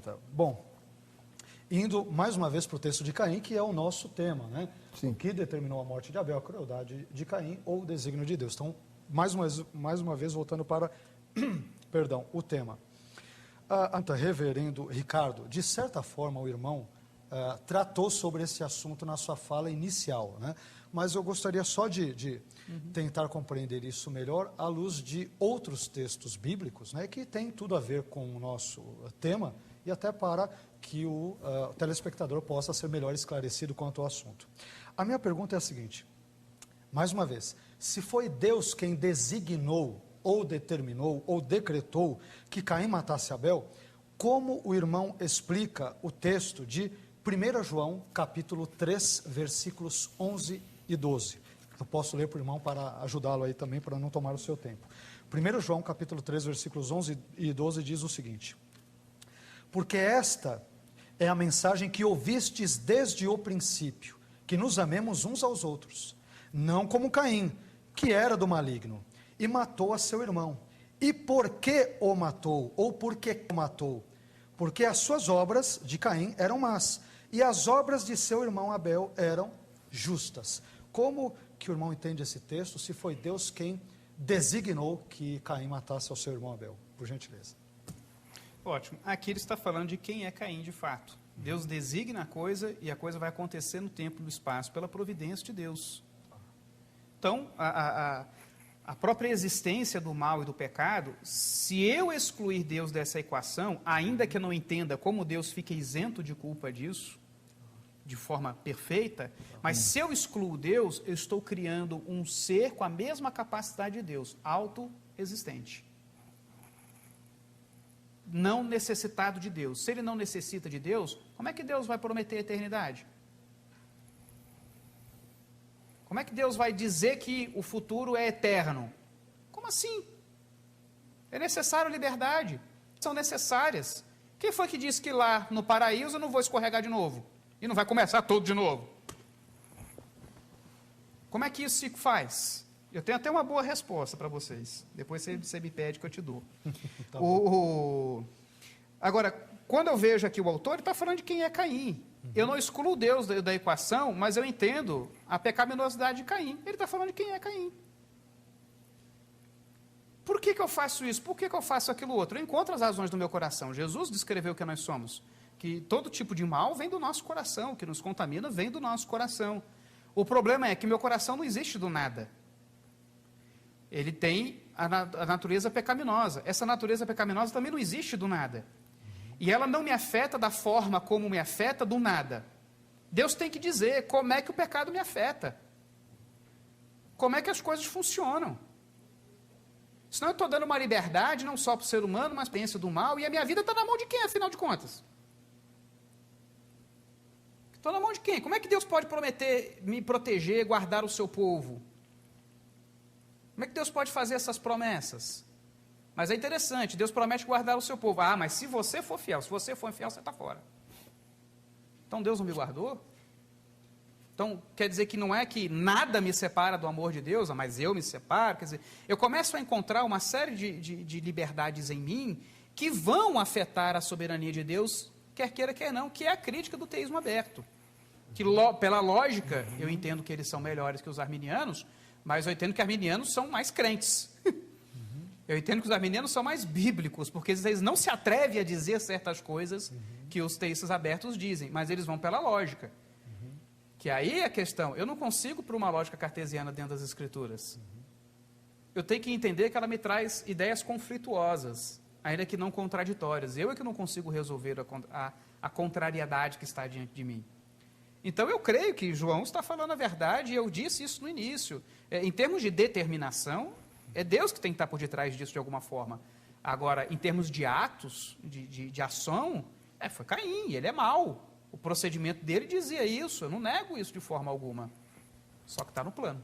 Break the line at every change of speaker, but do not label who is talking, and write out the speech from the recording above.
pergunta. Bom, indo mais uma vez para o texto de Caim, que é o nosso tema, né?
Sim.
O que determinou a morte de Abel, a crueldade de Caim ou o desígnio de Deus. Então, mais uma vez voltando para perdão, o tema. Reverendo Ricardo, de certa forma o irmão tratou sobre esse assunto na sua fala inicial, né? Mas eu gostaria só de tentar compreender isso melhor à luz de outros textos bíblicos, né, que tem tudo a ver com o nosso tema e até para que o telespectador possa ser melhor esclarecido quanto ao assunto. A minha pergunta é a seguinte, mais uma vez, se foi Deus quem designou ou determinou ou decretou que Caim matasse Abel, como o irmão explica o texto de 1 João, capítulo 3, versículos 11 e 12. Eu posso ler para o irmão para ajudá-lo aí também, para não tomar o seu tempo. 1 João, capítulo 3, versículos 11 e 12 diz o seguinte: porque esta é a mensagem que ouvistes desde o princípio, que nos amemos uns aos outros, não como Caim, que era do maligno, e matou a seu irmão. E por que o matou? Ou por que o matou? Porque as suas obras de Caim eram más, e as obras de seu irmão Abel eram justas. Como que o irmão entende esse texto, se foi Deus quem designou que Caim matasse ao seu irmão Abel? Por gentileza.
Ótimo. Aqui ele está falando de quem é Caim de fato. Deus designa a coisa e a coisa vai acontecer no tempo e no espaço, pela providência de Deus. Então, a própria existência do mal e do pecado, se eu excluir Deus dessa equação, ainda que eu não entenda como Deus fica isento de culpa disso, de forma perfeita, mas se eu excluo Deus, eu estou criando um ser com a mesma capacidade de Deus, autoexistente. Não necessitado de Deus. Se ele não necessita de Deus, como é que Deus vai prometer a eternidade? Como é que Deus vai dizer que o futuro é eterno? Como assim? É necessário liberdade. São necessárias. Quem foi que disse que lá no paraíso eu não vou escorregar de novo? E não vai começar tudo de novo? Como é que isso se faz? Eu tenho até uma boa resposta para vocês. Depois você me pede que eu te dou. Tá Agora, quando eu vejo aqui o autor, ele está falando de quem é Caim. Eu não excluo Deus da equação, mas eu entendo a pecaminosidade de Caim. Ele está falando de quem é Caim. Por que eu faço isso? Por que eu faço aquilo outro? Eu encontro as razões do meu coração. Jesus descreveu o que nós somos. Que todo tipo de mal vem do nosso coração. O que nos contamina vem do nosso coração. O problema é que meu coração não existe do nada. Ele tem a natureza pecaminosa. Essa natureza pecaminosa também não existe do nada. E ela não me afeta da forma como me afeta do nada. Deus tem que dizer como é que o pecado me afeta. Como é que as coisas funcionam. Senão eu estou dando uma liberdade, não só para o ser humano, mas pensa do mal. E a minha vida está na mão de quem, afinal de contas? Estou na mão de quem? Como é que Deus pode prometer me proteger, guardar o seu povo? Como é que Deus pode fazer essas promessas? Mas é interessante, Deus promete guardar o seu povo. Ah, mas se você for fiel, se você for infiel, você está fora. Então Deus não me guardou? Então quer dizer que não é que nada me separa do amor de Deus, mas eu me separo? Quer dizer, eu começo a encontrar uma série de liberdades em mim que vão afetar a soberania de Deus, quer queira, quer não, que é a crítica do teísmo aberto. Que pela lógica, eu entendo que eles são melhores que os arminianos, mas eu entendo que os arminianos são mais crentes. Eu entendo que os arminianos são mais bíblicos, porque eles não se atrevem a dizer certas coisas que os teístas abertos dizem, mas eles vão pela lógica. Que aí é a questão, eu não consigo por uma lógica cartesiana dentro das escrituras. Eu tenho que entender que ela me traz ideias conflituosas, ainda que não contraditórias. Eu é que não consigo resolver a contrariedade que está diante de mim. Então eu creio que João está falando a verdade, e eu disse isso no início. Em termos de determinação, é Deus que tem que estar por detrás disso de alguma forma. Agora, em termos de atos, de ação, foi Caim, ele é mau. O procedimento dele dizia isso, eu não nego isso de forma alguma. Só que está no plano.